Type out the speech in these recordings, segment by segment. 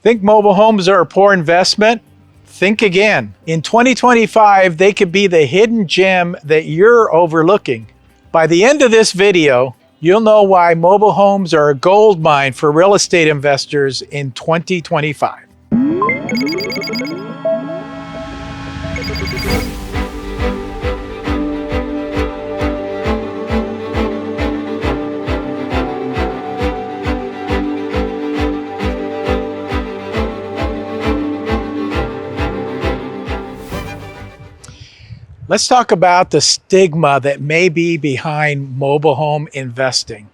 Think mobile homes are a poor investment? Think again. In 2025, they could be the hidden gem that you're overlooking. By the end of this video, you'll know why mobile homes are a gold mine for real estate investors in 2025. Let's talk about the stigma that may be behind mobile home investing,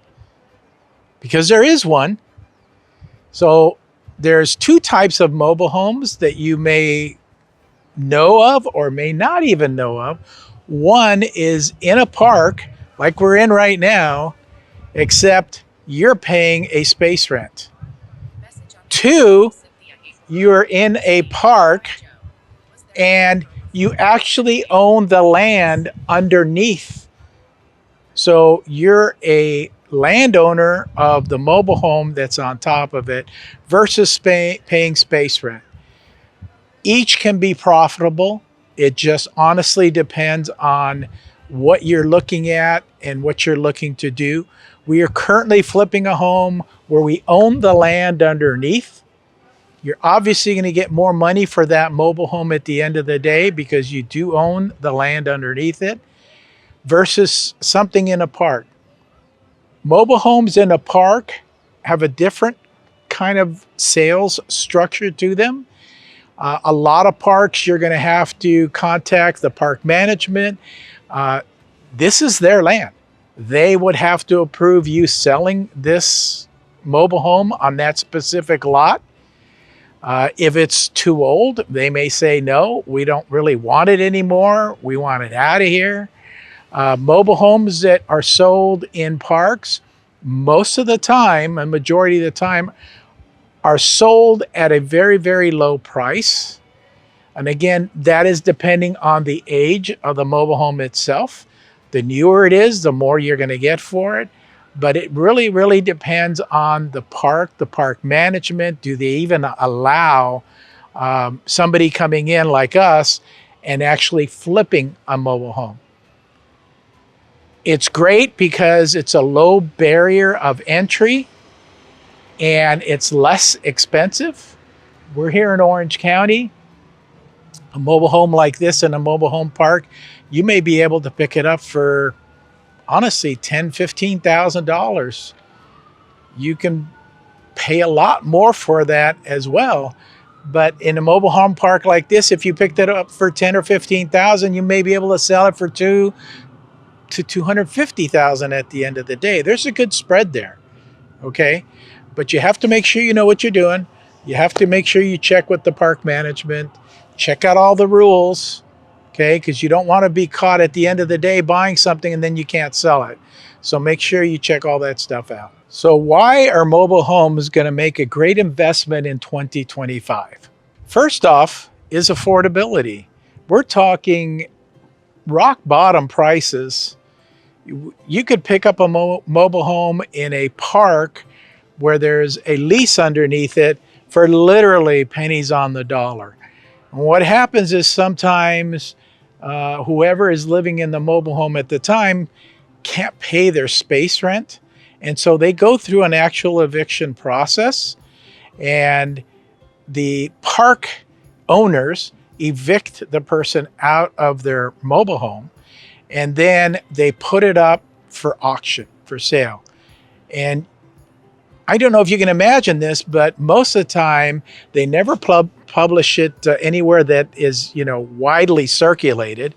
because there is one. So there's two types of mobile homes that you may know of or may not even know of. One is in a park like we're in right now, except you're paying a space rent. Two, you're in a park and you actually own the land underneath. So you're a landowner of the mobile home that's on top of it versus paying space rent. Each can be profitable. It just honestly depends on what you're looking at and what you're looking to do. We are currently flipping a home where we own the land underneath. You're obviously going to get more money for that mobile home at the end of the day because you do own the land underneath it versus something in a park. Mobile homes in a park have a different kind of sales structure to them. A lot of parks, you're going to have to contact the park management. This is their land. They would have to approve you selling this mobile home on that specific lot. If it's too old, they may say, no, we don't really want it anymore. We want it out of here. Mobile homes that are sold in parks, most of the time, a majority of the time, are sold at a very, very low price. And again, that is depending on the age of the mobile home itself. The newer it is, the more you're going to get for it. But it really, really depends on the park management. Do they even allow somebody coming in like us and actually flipping a mobile home? It's great because it's a low barrier of entry and it's less expensive. We're here in Orange County. A mobile home like this in a mobile home park, you may be able to pick it up for honestly, $10,000, $15,000. You can pay a lot more for that as well. But in a mobile home park like this, if you picked it up for $10,000 or $15,000, you may be able to sell it for $200,000 to $250,000 at the end of the day. There's a good spread there, okay? But you have to make sure you know what you're doing. You have to make sure you check with the park management, check out all the rules, okay, because you don't want to be caught at the end of the day buying something and then you can't sell it. So make sure you check all that stuff out. So why are mobile homes going to make a great investment in 2025? First off is affordability. We're talking rock bottom prices. You could pick up a mobile home in a park where there's a lease underneath it for literally pennies on the dollar. And what happens is sometimes whoever is living in the mobile home at the time can't pay their space rent. And so they go through an actual eviction process and the park owners evict the person out of their mobile home and then they put it up for auction, for sale. And I don't know if you can imagine this, but most of the time they never publish it anywhere that is, widely circulated.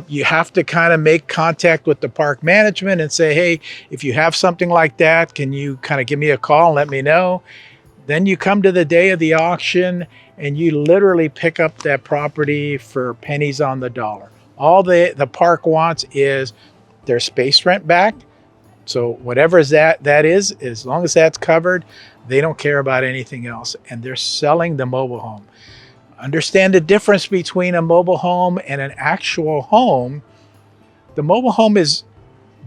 You have to kind of make contact with the park management and say, hey, if you have something like that, can you kind of give me a call and let me know? Then you come to the day of the auction and you literally pick up that property for pennies on the dollar. All the park wants is their space rent back. So whatever that is, as long as that's covered, they don't care about anything else. And they're selling the mobile home. Understand the difference between a mobile home and an actual home. The mobile home is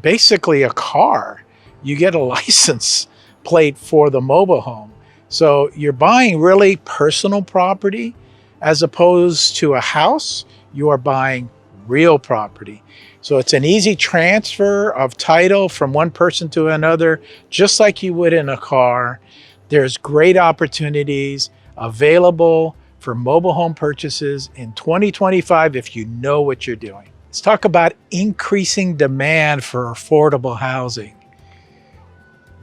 basically a car. You get a license plate for the mobile home. So you're buying really personal property as opposed to a house. You are buying real property. So it's an easy transfer of title from one person to another, just like you would in a car. There's great opportunities available for mobile home purchases in 2025 if you know what you're doing. Let's talk about increasing demand for affordable housing.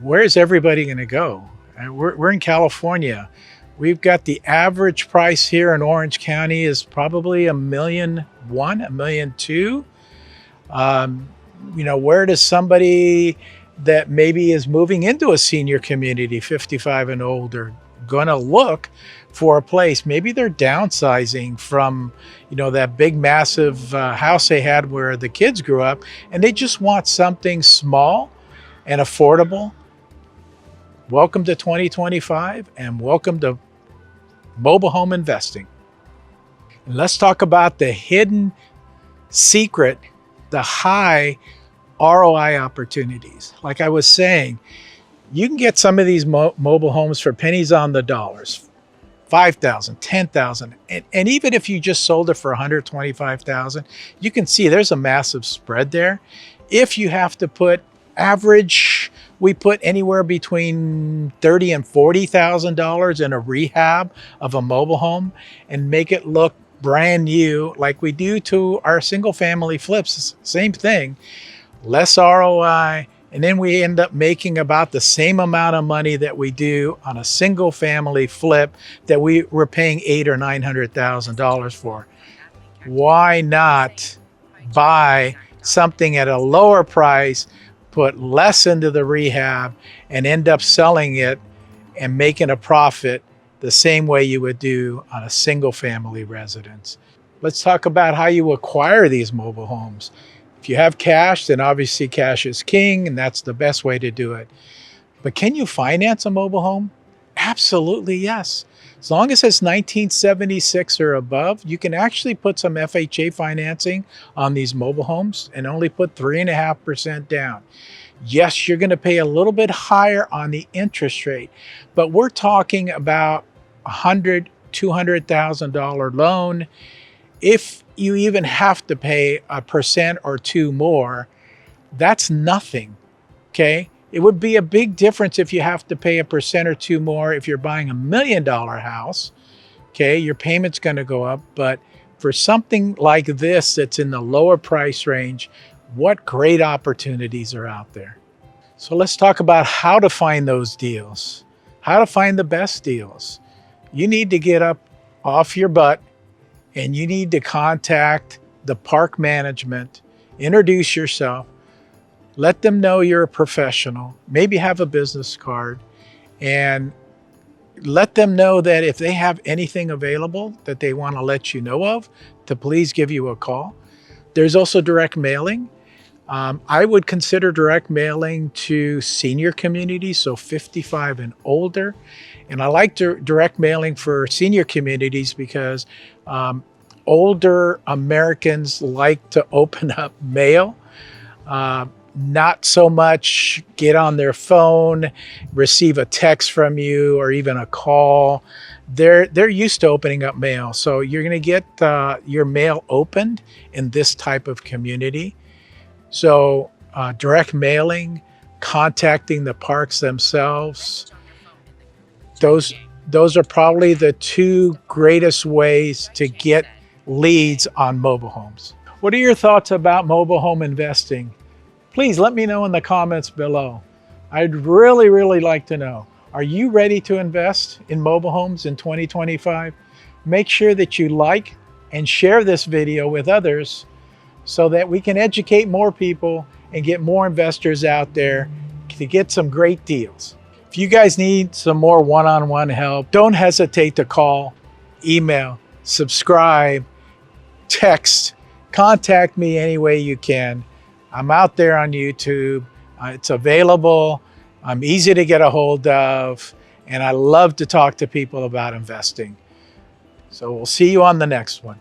Where's everybody going to go? We're in California. We've got the average price here in Orange County is probably $1.1 million, $1.2 million. You know, where does somebody that maybe is moving into a senior community, 55 and older, going to look for a place? Maybe they're downsizing from, you know, that big massive house they had where the kids grew up, and they just want something small and affordable. Welcome to 2025 and welcome to mobile home investing. And let's talk about the hidden secret, the high ROI opportunities. Like I was saying, you can get some of these mobile homes for pennies on the dollars, $5,000, $10,000. And even if you just sold it for $125,000, you can see there's a massive spread there. If you have to put average, we put anywhere between $30,000 and $40,000 in a rehab of a mobile home and make it look brand new, like we do to our single family flips. Same thing, less ROI, and then we end up making about the same amount of money that we do on a single family flip that we were paying $800,000 or $900,000 for. Why not buy something at a lower price, put less into the rehab, and end up selling it and making a profit the same way you would do on a single family residence? Let's talk about how you acquire these mobile homes. If you have cash, then obviously cash is king, and that's the best way to do it. But can you finance a mobile home? Absolutely, yes. As long as it's 1976 or above, you can actually put some FHA financing on these mobile homes and only put 3.5% down. Yes, you're going to pay a little bit higher on the interest rate, but we're talking about $100,000, $200,000 loan. If you even have to pay 1% or 2% more, that's nothing, okay? It would be a big difference if you have to pay 1% or 2% more if you're buying $1 million house, okay? Your payment's going to go up, but for something like this that's in the lower price range, what great opportunities are out there. So let's talk about how to find those deals, how to find the best deals. You need to get up off your butt and you need to contact the park management, introduce yourself, let them know you're a professional, maybe have a business card, and let them know that if they have anything available that they want to let you know of, to please give you a call. There's also direct mailing. I would consider direct mailing to senior communities, so 55 and older. And I like direct mailing for senior communities because older Americans like to open up mail. Not so much get on their phone, receive a text from you, or even a call. They're used to opening up mail. So you're going to get your mail opened in this type of community. So direct mailing, contacting the parks themselves, those are probably the two greatest ways to get leads on mobile homes. What are your thoughts about mobile home investing? Please let me know in the comments below. I'd really, really like to know. Are you ready to invest in mobile homes in 2025? Make sure that you like and share this video with others so that we can educate more people and get more investors out there to get some great deals. If you guys need some more one-on-one help, don't hesitate to call, email, subscribe, text, contact me any way you can. I'm out there on YouTube. It's available. I'm easy to get a hold of, and I love to talk to people about investing. So we'll see you on the next one.